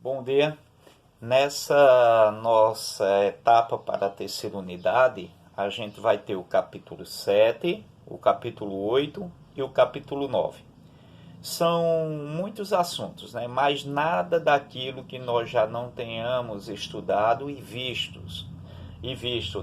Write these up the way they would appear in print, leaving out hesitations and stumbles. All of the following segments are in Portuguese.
Bom dia. Nessa nossa etapa para a terceira unidade, a gente vai ter o capítulo 7, o capítulo 8 e o capítulo 9. São muitos assuntos, né? Mas nada daquilo que nós já não tenhamos estudado e visto,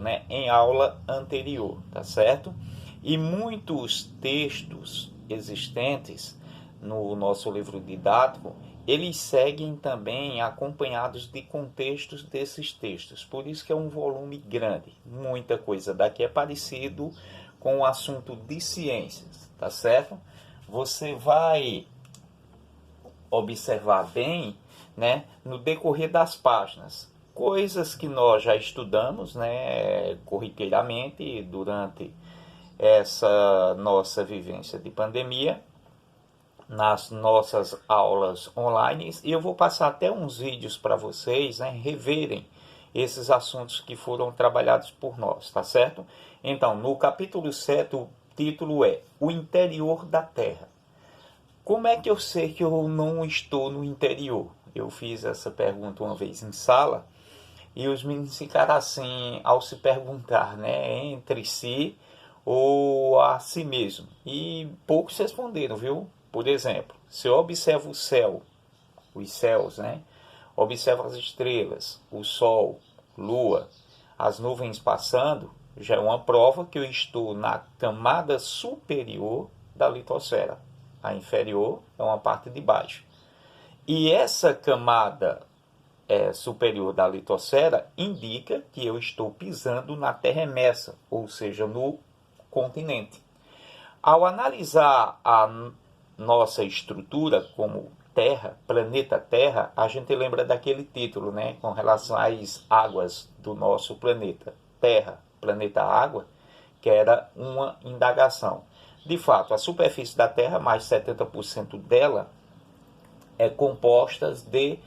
né, em aula anterior, tá certo? E muitos textos existentes no nosso livro didático, eles seguem também acompanhados de contextos desses textos. Por isso que é um volume grande. Muita coisa daqui é parecido com o assunto de ciências, tá certo? Você vai observar bem, né, no decorrer das páginas. Coisas que nós já estudamos, né, corriqueiramente durante essa nossa vivência de pandemia, nas nossas aulas online, e eu vou passar até uns vídeos para vocês, né, reverem esses assuntos que foram trabalhados por nós, tá certo? Então, no capítulo 7, o título é O Interior da Terra. Como é que eu sei que eu não estou no interior? Eu fiz essa pergunta uma vez em sala e os meninos ficaram assim ao se perguntar, né, entre si ou a si mesmo. E poucos responderam, viu? Por exemplo, se eu observo o céu, os céus, né? Observo as estrelas, o sol, lua, as nuvens passando, já é uma prova que eu estou na camada superior da litosfera. A inferior é uma parte de baixo. E essa camada superior da litosfera indica que eu estou pisando na terra emersa, ou seja, no continente. Ao analisar a nossa estrutura como Terra, planeta Terra, a gente lembra daquele título, né, com relação às águas do nosso planeta. Terra, planeta Água, que era uma indagação. De fato, a superfície da Terra, mais de 70% dela, é composta de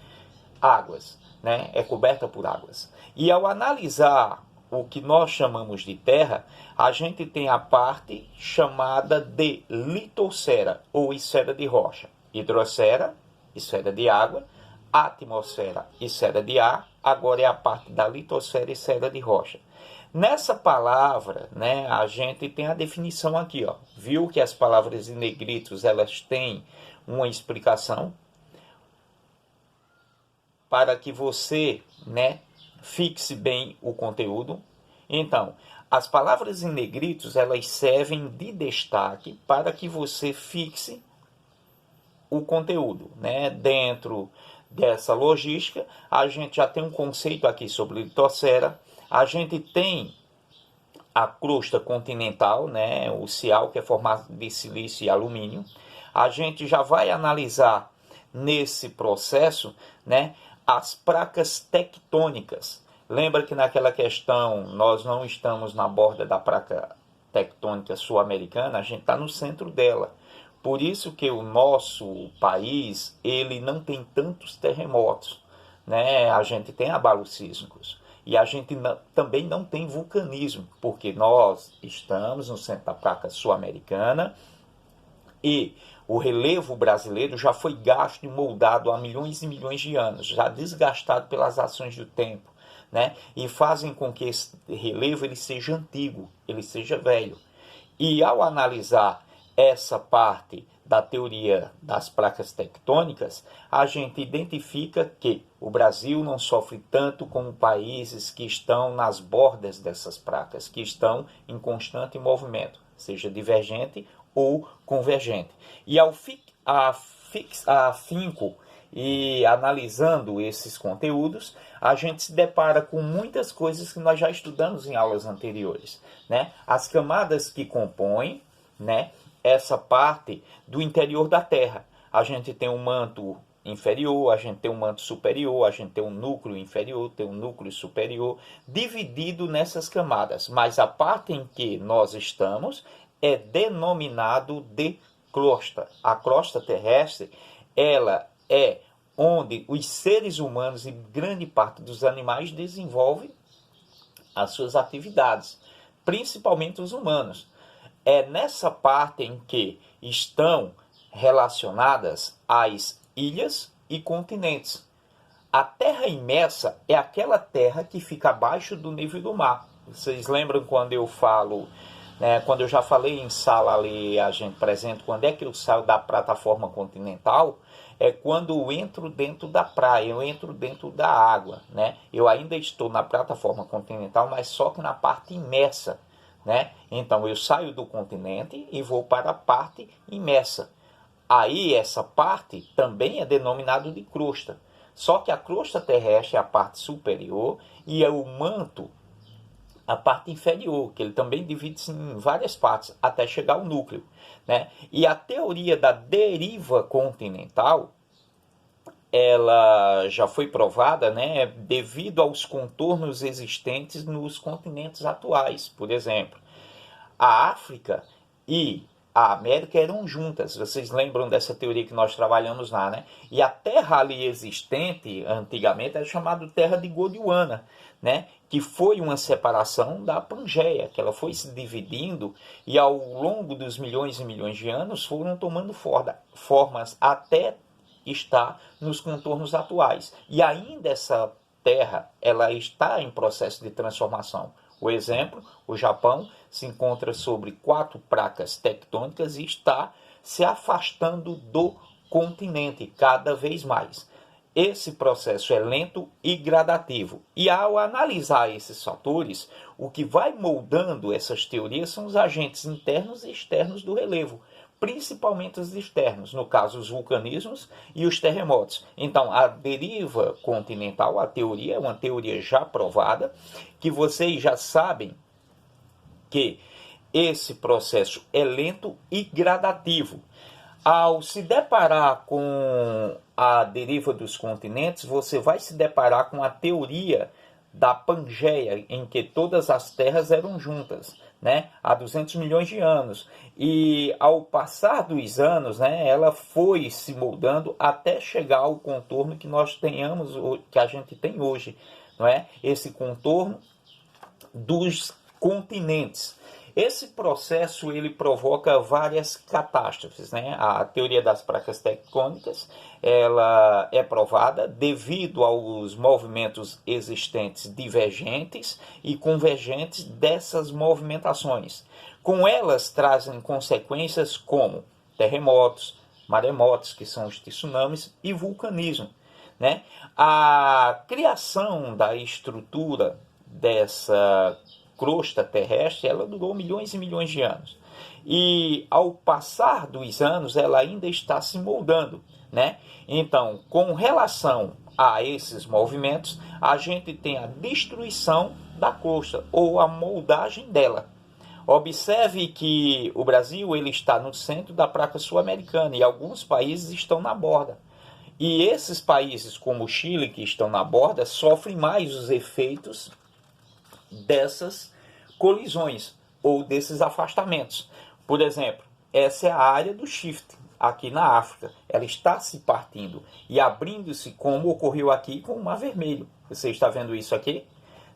águas, né? É coberta por águas. E ao analisar o que nós chamamos de terra, a gente tem a parte chamada de litosfera, ou esfera de rocha. Hidrosfera, esfera de água, atmosfera, esfera de ar, agora é a parte da litosfera, esfera de rocha. Nessa palavra, né, a gente tem a definição aqui, ó. Viu que as palavras em negritos, elas têm uma explicação para que você, né, fixe bem o conteúdo. Então, as palavras em negritos, elas servem de destaque para que você fixe o conteúdo, né? Dentro dessa logística, a gente já tem um conceito aqui sobre litosfera, a gente tem a crosta continental, né, o cial, que é formado de silício e alumínio. A gente já vai analisar nesse processo, né, as placas tectônicas. Lembra que naquela questão nós não estamos na borda da placa tectônica sul-americana, a gente está no centro dela. Por isso que o nosso país, ele não tem tantos terremotos, né? A gente tem abalos sísmicos. E a gente também não tem vulcanismo, porque nós estamos no centro da placa sul-americana e o relevo brasileiro já foi gasto e moldado há milhões e milhões de anos, já desgastado pelas ações do tempo, né? E fazem com que esse relevo ele seja antigo, ele seja velho. E ao analisar essa parte da teoria das placas tectônicas, a gente identifica que o Brasil não sofre tanto como países que estão nas bordas dessas placas, que estão em constante movimento, seja divergente ou convergente. E ao afinco e analisando esses conteúdos, a gente se depara com muitas coisas que nós já estudamos em aulas anteriores, né? As camadas que compõem, né, essa parte do interior da Terra. A gente tem um manto inferior, a gente tem um manto superior, a gente tem um núcleo inferior, tem um núcleo superior, dividido nessas camadas. Mas a parte em que nós estamos é denominado de crosta. A crosta terrestre, ela é onde os seres humanos e grande parte dos animais desenvolvem as suas atividades, principalmente os humanos. É nessa parte em que estão relacionadas as ilhas e continentes. A terra imersa é aquela terra que fica abaixo do nível do mar. Vocês lembram quando eu falo, né, quando eu já falei em sala ali, a gente presente, quando é que eu saio da plataforma continental? É quando eu entro dentro da praia, eu entro dentro da água, né? Eu ainda estou na plataforma continental, mas só que na parte imersa, né? Então eu saio do continente e vou para a parte imersa. Aí essa parte também é denominado de crosta. Só que a crosta terrestre é a parte superior e é o manto a parte inferior, que ele também divide-se em várias partes até chegar ao núcleo, né? E a teoria da deriva continental, ela já foi provada, né, devido aos contornos existentes nos continentes atuais. Por exemplo, a África e a América eram juntas. Vocês lembram dessa teoria que nós trabalhamos lá, né? E a terra ali existente, antigamente, era chamada terra de Gondwana, né? Que foi uma separação da Pangeia, que ela foi se dividindo e ao longo dos milhões e milhões de anos foram tomando formas até estar nos contornos atuais. E ainda essa terra, ela está em processo de transformação. O exemplo, o Japão se encontra sobre 4 placas tectônicas e está se afastando do continente cada vez mais. Esse processo é lento e gradativo. E ao analisar esses fatores, o que vai moldando essas teorias são os agentes internos e externos do relevo, principalmente os externos, no caso os vulcanismos e os terremotos. Então, a deriva continental, a teoria, é uma teoria já provada, que vocês já sabem que esse processo é lento e gradativo. Ao se deparar com a deriva dos continentes, você vai se deparar com a teoria da Pangeia, em que todas as terras eram juntas, né, há 200 milhões de anos. E ao passar dos anos, né, ela foi se moldando até chegar ao contorno que nós tenhamos, que a gente tem hoje, não é? Esse contorno dos continentes. Esse processo ele provoca várias catástrofes, né? A teoria das placas tectônicas ela é provada devido aos movimentos existentes divergentes e convergentes dessas movimentações. Com elas trazem consequências como terremotos, maremotos, que são os tsunamis, e vulcanismo, né? A criação da estrutura dessa crosta terrestre, ela durou milhões e milhões de anos. E ao passar dos anos, ela ainda está se moldando, né? Então, com relação a esses movimentos, a gente tem a destruição da crosta ou a moldagem dela. Observe que o Brasil ele está no centro da placa sul-americana e alguns países estão na borda. E esses países, como o Chile, que estão na borda, sofrem mais os efeitos dessas colisões ou desses afastamentos. Por exemplo, essa é a área do shift aqui na África. Ela está se partindo e abrindo-se como ocorreu aqui com o Mar Vermelho. Você está vendo isso aqui?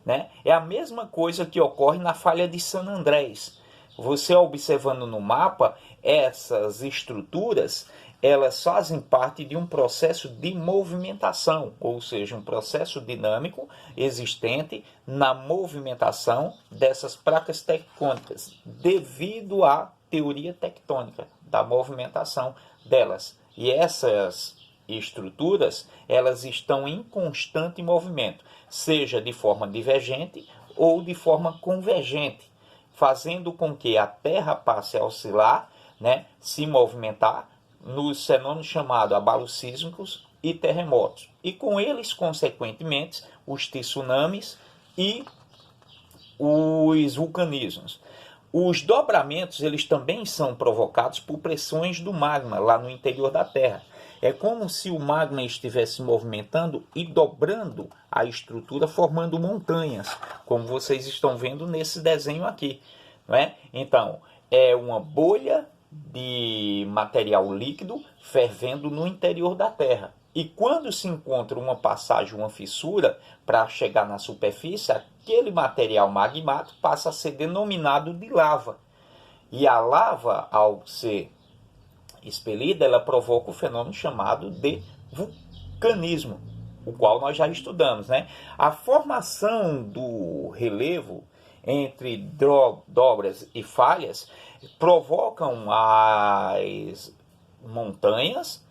Né? É a mesma coisa que ocorre na falha de San Andrés. Você observando no mapa, essas estruturas elas fazem parte de um processo de movimentação, ou seja, um processo dinâmico existente na movimentação dessas placas tectônicas, devido à teoria tectônica da movimentação delas. E essas estruturas, elas estão em constante movimento, seja de forma divergente ou de forma convergente, fazendo com que a Terra passe a oscilar, né, se movimentar, nos fenômenos chamados abalos sísmicos e terremotos. E com eles, consequentemente, os tsunamis e os vulcanismos. Os dobramentos eles também são provocados por pressões do magma lá no interior da Terra. É como se o magma estivesse movimentando e dobrando a estrutura, formando montanhas, como vocês estão vendo nesse desenho aqui, não é? Então, é uma bolha de material líquido fervendo no interior da Terra. E quando se encontra uma passagem, uma fissura, para chegar na superfície, aquele material magmático passa a ser denominado de lava. E a lava, ao ser expelida, ela provoca o fenômeno chamado de vulcanismo. o qual nós já estudamos, né? A formação do relevo entre dobras e falhas provocam as montanhas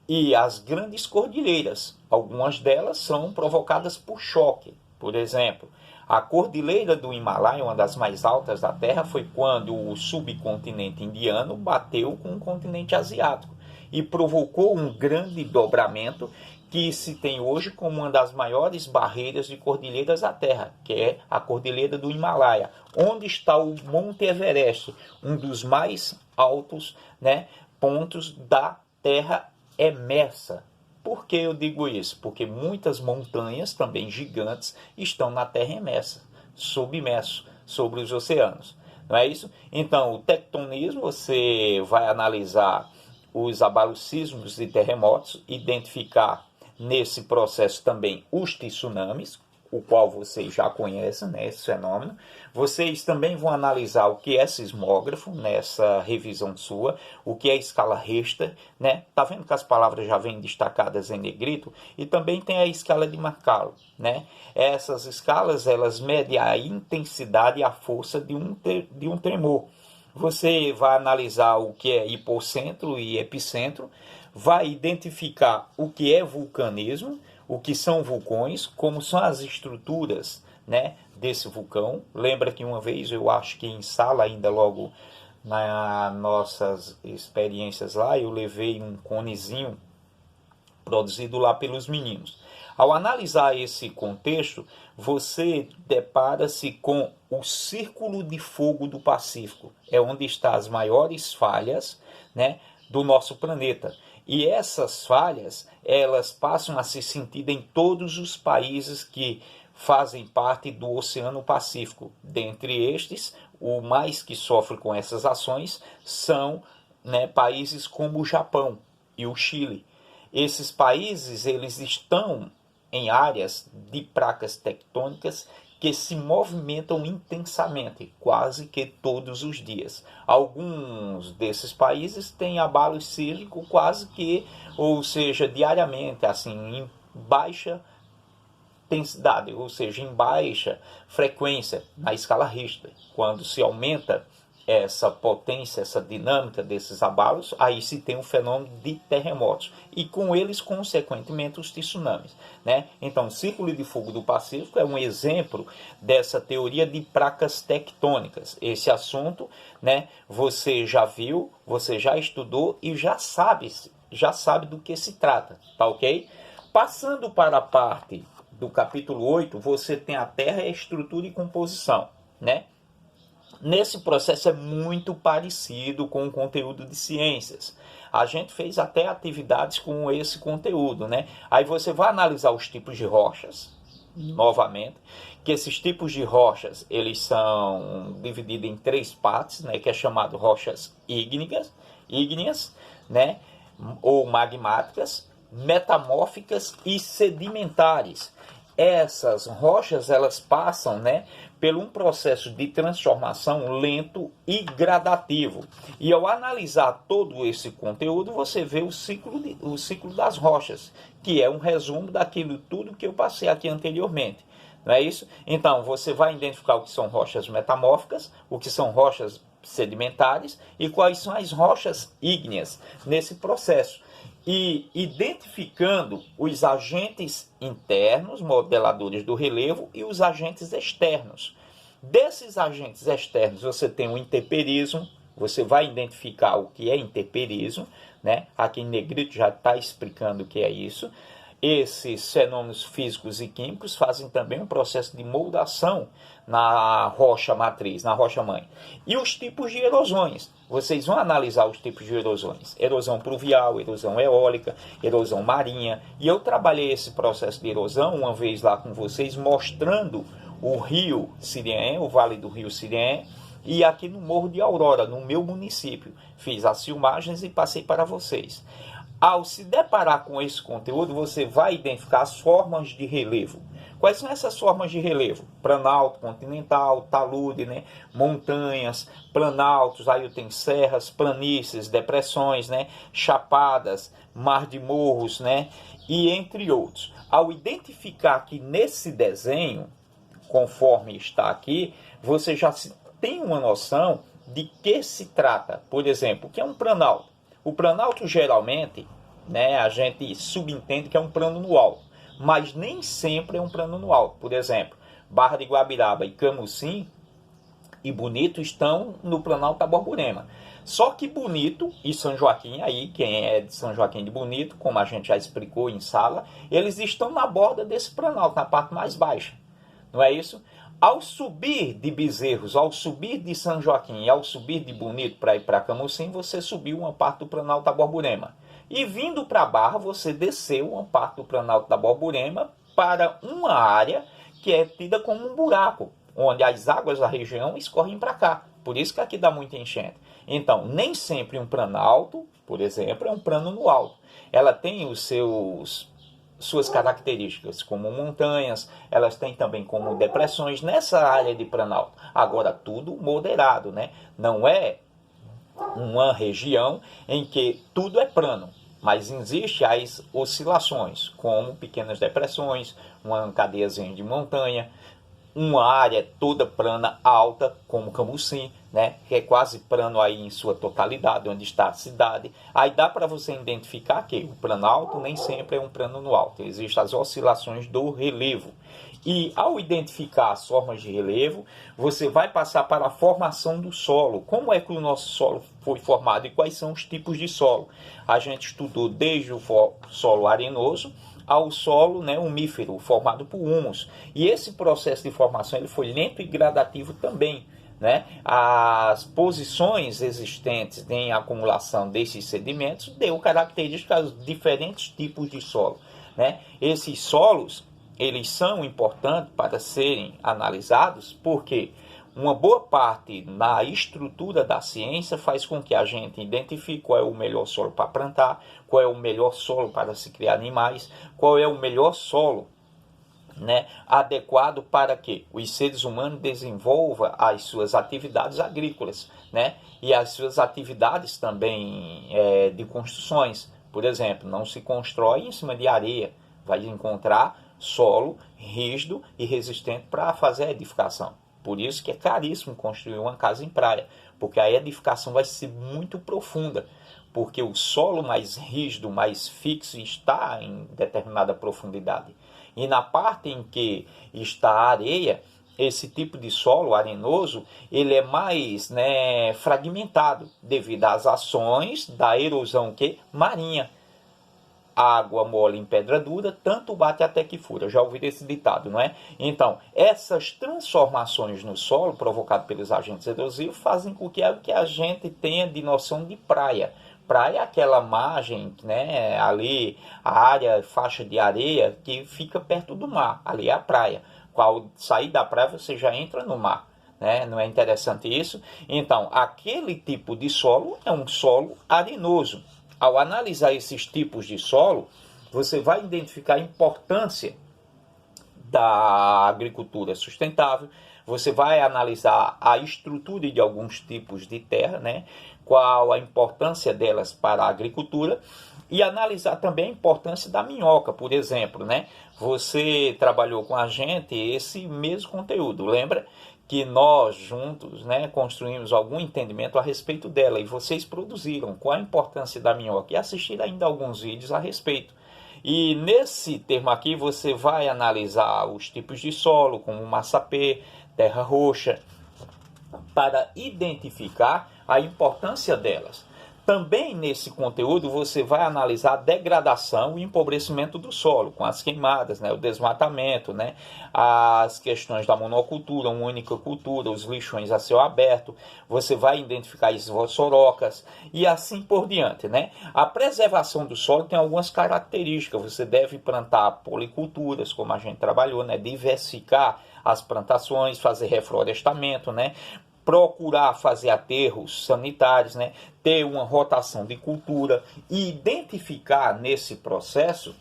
e as grandes cordilheiras. Algumas delas são provocadas por choque. Por exemplo, a cordilheira do Himalaia, uma das mais altas da Terra, foi quando o subcontinente indiano bateu com o continente asiático e provocou um grande dobramento que se tem hoje como uma das maiores barreiras de cordilheiras da Terra, que é a cordilheira do Himalaia, onde está o Monte Everest, um dos mais altos, né, pontos da Terra emersa. Por que eu digo isso? Porque muitas montanhas, também gigantes, estão na Terra imersa, submerso, sobre os oceanos. Não é isso? Então, o tectonismo, você vai analisar os abalos sísmicos e terremotos, identificar nesse processo também os tsunamis, o qual vocês já conhecem, né, esse fenômeno. Vocês também vão analisar o que é sismógrafo nessa revisão sua, o que é escala Richter, né? Tá vendo que as palavras já vêm destacadas em negrito? E também tem a escala de Mercalli, né? Essas escalas, elas medem a intensidade e a força de um tremor. Você vai analisar o que é hipocentro e epicentro, vai identificar o que é vulcanismo, o que são vulcões, como são as estruturas, né, desse vulcão. Lembra que uma vez, eu acho que em sala, ainda logo nas nossas experiências lá, eu levei um conezinho produzido lá pelos meninos. Ao analisar esse contexto, você depara-se com o Círculo de Fogo do Pacífico. É onde estão as maiores falhas, né, do nosso planeta. E essas falhas, elas passam a ser sentidas em todos os países que fazem parte do Oceano Pacífico. Dentre estes, o mais que sofre com essas ações são, né, países como o Japão e o Chile. Esses países, eles estão em áreas de placas tectônicas que se movimentam intensamente, quase que todos os dias. Alguns desses países têm abalos sísmicos quase que, ou seja, diariamente, assim, em baixa intensidade, ou seja, em baixa frequência na escala Richter. Quando se aumenta essa potência, essa dinâmica desses abalos, aí se tem um fenômeno de terremotos e com eles, consequentemente, os tsunamis, né? Então, o Círculo de Fogo do Pacífico é um exemplo dessa teoria de placas tectônicas. Esse assunto, né, você já viu, você já estudou e já sabe do que se trata, tá ok? Passando para a parte do capítulo 8, você tem a Terra, a estrutura e composição, né? Nesse processo é muito parecido com o conteúdo de ciências. A gente fez até atividades com esse conteúdo, né? Aí você vai analisar os tipos de rochas, novamente, que esses tipos de rochas, eles são divididos em 3 partes, né? Que é chamado rochas ígneas, né? Ou magmáticas, metamórficas e sedimentares. Essas rochas, elas passam, né, por um processo de transformação lento e gradativo. E ao analisar todo esse conteúdo, você vê o ciclo das rochas, que é um resumo daquilo tudo que eu passei aqui anteriormente. Não é isso? Então, você vai identificar o que são rochas metamórficas, o que são rochas sedimentares e quais são as rochas ígneas nesse processo. E identificando os agentes internos, modeladores do relevo, e os agentes externos. Desses agentes externos, você tem o intemperismo, você vai identificar o que é intemperismo, né? Aqui em negrito já está explicando o que é isso. Esses fenômenos físicos e químicos fazem também um processo de moldação na rocha matriz, na rocha mãe. E os tipos de erosões. Vocês vão analisar os tipos de erosões. Erosão pluvial, erosão eólica, erosão marinha. E eu trabalhei esse processo de erosão uma vez lá com vocês, mostrando o rio Siriene, o vale do rio Siriene, e aqui no Morro de Aurora, no meu município. Fiz as filmagens e passei para vocês. Ao se deparar com esse conteúdo, você vai identificar as formas de relevo. Quais são essas formas de relevo? Planalto, continental, talude, né? Montanhas, planaltos, aí eu tenho serras, planícies, depressões, né? Chapadas, mar de morros, né? E entre outros. Ao identificar que nesse desenho, conforme está aqui, você já tem uma noção de que se trata. Por exemplo, o que é um planalto? O planalto geralmente, né, a gente subentende que é um plano no alto, mas nem sempre é um plano no alto. Por exemplo, Barra de Guabiraba e Camusim e Bonito estão no Planalto da Borborema. Só que Bonito e São Joaquim, aí quem é de São Joaquim de Bonito, como a gente já explicou em sala, eles estão na borda desse Planalto, na parte mais baixa. Não é isso? Ao subir de Bezerros, ao subir de São Joaquim e ao subir de Bonito para ir para Camusim, você subiu uma parte do Planalto da Borborema. E vindo para Barra, você desceu uma parte do Planalto da Borborema para uma área que é tida como um buraco, onde as águas da região escorrem para cá. Por isso que aqui dá muita enchente. Então, nem sempre um planalto, por exemplo, é um plano no alto. Ela tem suas características como montanhas, elas têm também como depressões nessa área de planalto. Agora, tudo moderado, né? Não é uma região em que tudo é plano, mas existem as oscilações, como pequenas depressões, uma cadeiazinha de montanha, uma área toda plana, alta, como Camusim, né, que é quase plano aí em sua totalidade, onde está a cidade. Aí dá para você identificar que o plano alto nem sempre é um plano no alto, existem as oscilações do relevo. E ao identificar as formas de relevo, você vai passar para a formação do solo. Como é que o nosso solo foi formado e quais são os tipos de solo? A gente estudou desde o solo arenoso ao solo, né, umífero, formado por humus. E esse processo de formação ele foi lento e gradativo também. Né? As posições existentes em acumulação desses sedimentos deu características a diferentes tipos de solo. Né? Esses solos eles são importantes para serem analisados porque uma boa parte na estrutura da ciência faz com que a gente identifique qual é o melhor solo para plantar, qual é o melhor solo para se criar animais, qual é o melhor solo, né, adequado para que os seres humanos desenvolvam as suas atividades agrícolas, né, e as suas atividades também de construções. Por exemplo, não se constrói em cima de areia, vai encontrar solo rígido e resistente para fazer a edificação. Por isso que é caríssimo construir uma casa em praia, porque a edificação vai ser muito profunda, porque o solo mais rígido, mais fixo, está em determinada profundidade. E na parte em que está a areia, esse tipo de solo arenoso, ele é mais, né, fragmentado, devido às ações da erosão marinha. Água mole em pedra dura, tanto bate até que fura. Já ouvi esse ditado, não é? Então, essas transformações no solo, provocadas pelos agentes erosivos, fazem com que a gente tenha de noção de praia. Praia é aquela margem, né, ali, a área, faixa de areia que fica perto do mar. Ali é a praia. Ao sair da praia, você já entra no mar. Né? Não é interessante isso? Então, aquele tipo de solo é um solo arenoso. Ao analisar esses tipos de solo, você vai identificar a importância da agricultura sustentável, você vai analisar a estrutura de alguns tipos de terra, né? Qual a importância delas para a agricultura e analisar também a importância da minhoca, por exemplo, né? Você trabalhou com a gente esse mesmo conteúdo, lembra? Que nós juntos, né, construímos algum entendimento a respeito dela e vocês produziram qual a importância da minhoca e assistiram ainda alguns vídeos a respeito. E nesse termo aqui você vai analisar os tipos de solo, como massapê, terra roxa, para identificar a importância delas. Também nesse conteúdo você vai analisar a degradação e empobrecimento do solo, com as queimadas, né, o desmatamento, né, as questões da monocultura, uma única cultura, os lixões a céu aberto, você vai identificar as sorocas e assim por diante. Né? A preservação do solo tem algumas características, você deve plantar policulturas, como a gente trabalhou, né, diversificar as plantações, fazer reflorestamento, né? Procurar fazer aterros sanitários, né? Ter uma rotação de cultura e identificar nesse processo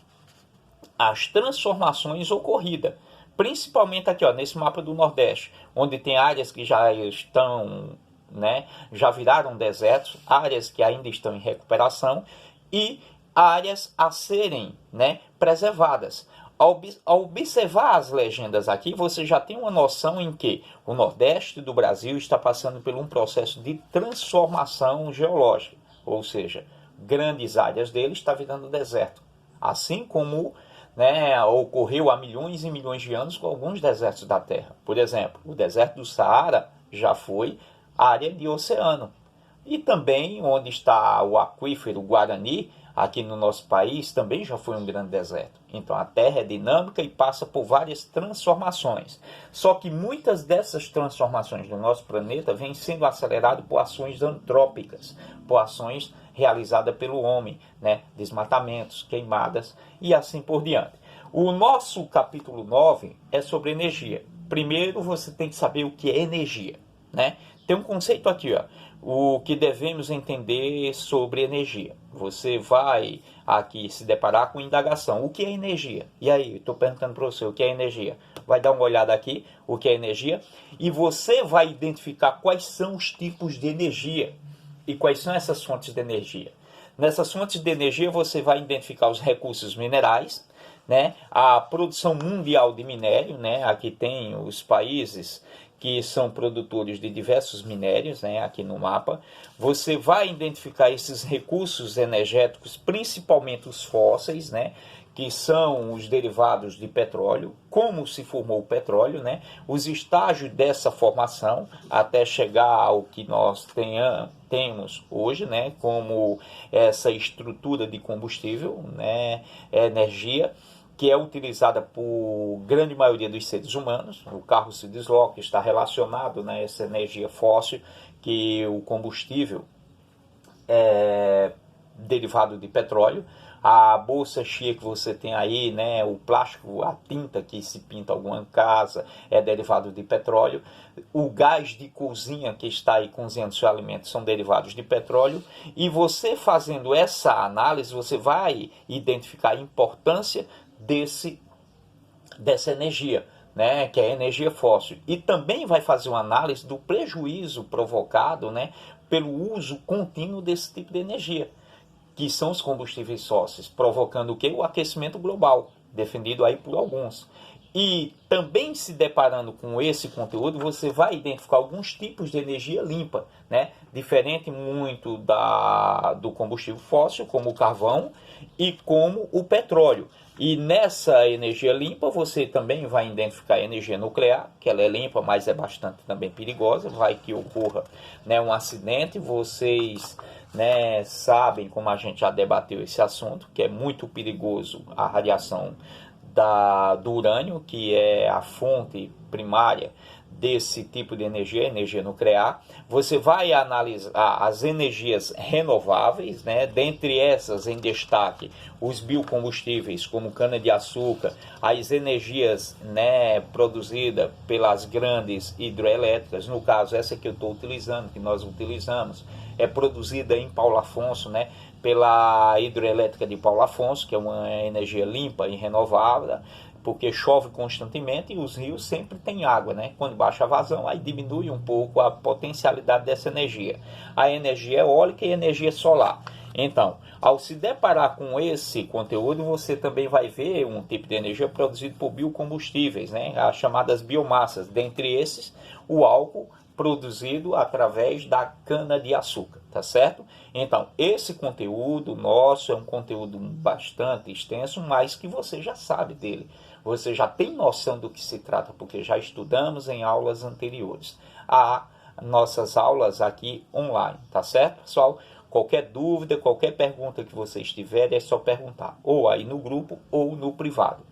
as transformações ocorridas Principalmente aqui, ó, nesse mapa do Nordeste, onde tem áreas que já estão, né, já viraram desertos, áreas que ainda estão em recuperação e áreas a serem, né, preservadas. Ao observar as legendas aqui, você já tem uma noção em que o Nordeste do Brasil está passando por um processo de transformação geológica, ou seja, grandes áreas dele estão virando deserto, assim como, né, ocorreu há milhões e milhões de anos com alguns desertos da Terra. Por exemplo, o deserto do Saara já foi área de oceano. E também onde está o aquífero Guarani, aqui no nosso país, também já foi um grande deserto. Então a Terra é dinâmica e passa por várias transformações. Só que muitas dessas transformações do nosso planeta vêm sendo aceleradas por ações antrópicas, por ações realizadas pelo homem, né? Desmatamentos, queimadas e assim por diante. O nosso capítulo 9 é sobre energia. Primeiro você tem que saber o que é energia, né? Tem um conceito aqui, ó, o que devemos entender sobre energia. Você vai aqui se deparar com indagação. O que é energia? E aí, estou perguntando para você, o que é energia? Vai dar uma olhada aqui, o que é energia, e você vai identificar quais são os tipos de energia e quais são essas fontes de energia. Nessas fontes de energia você vai identificar os recursos minerais, né? A produção mundial de minério, né? Aqui tem os países que são produtores de diversos minérios, né, aqui no mapa. Você vai identificar esses recursos energéticos, principalmente os fósseis, né, que são os derivados de petróleo, como se formou o petróleo, né, os estágios dessa formação até chegar ao que nós temos hoje, né, como essa estrutura de combustível, né, energia, que é utilizada por grande maioria dos seres humanos. O carro se desloca, está relacionado, né, a essa energia fóssil, que o combustível é derivado de petróleo. A bolsa cheia que você tem aí, né, o plástico, a tinta que se pinta alguma casa é derivado de petróleo. O gás de cozinha que está aí cozinhando seu alimento são derivados de petróleo. E você fazendo essa análise, você vai identificar a importância dessa energia, né, que é a energia fóssil, e também vai fazer uma análise do prejuízo provocado, né, pelo uso contínuo desse tipo de energia, que são os combustíveis fósseis, provocando o quê? O aquecimento global, defendido aí por alguns. E também se deparando com esse conteúdo, você vai identificar alguns tipos de energia limpa, né? Diferente muito do combustível fóssil, como o carvão e como o petróleo. E nessa energia limpa você também vai identificar a energia nuclear, que ela é limpa, mas é bastante também perigosa. Vai que ocorra, né, um acidente, vocês, né, sabem, como a gente já debateu esse assunto, que é muito perigoso a radiação do urânio, que é a fonte primária desse tipo de energia, energia nuclear. Você vai analisar as energias renováveis, né? Dentre essas, em destaque, os biocombustíveis, como cana-de-açúcar, as energias, né, produzidas pelas grandes hidroelétricas. No caso, essa que eu estou utilizando, que nós utilizamos, é produzida em Paulo Afonso, né, pela hidroelétrica de Paulo Afonso, que é uma energia limpa e renovável, porque chove constantemente e os rios sempre têm água, né? Quando baixa a vazão, aí diminui um pouco a potencialidade dessa energia. A energia eólica e a energia solar. Então, ao se deparar com esse conteúdo, você também vai ver um tipo de energia produzido por biocombustíveis, né? As chamadas biomassas. Dentre esses, o álcool produzido através da cana-de-açúcar, tá certo? Então, esse conteúdo nosso é um conteúdo bastante extenso, mas que você já sabe dele. Você já tem noção do que se trata, porque já estudamos em aulas anteriores. Há nossas aulas aqui online, tá certo, pessoal? Qualquer dúvida, qualquer pergunta que vocês tiverem, é só perguntar, ou aí no grupo ou no privado.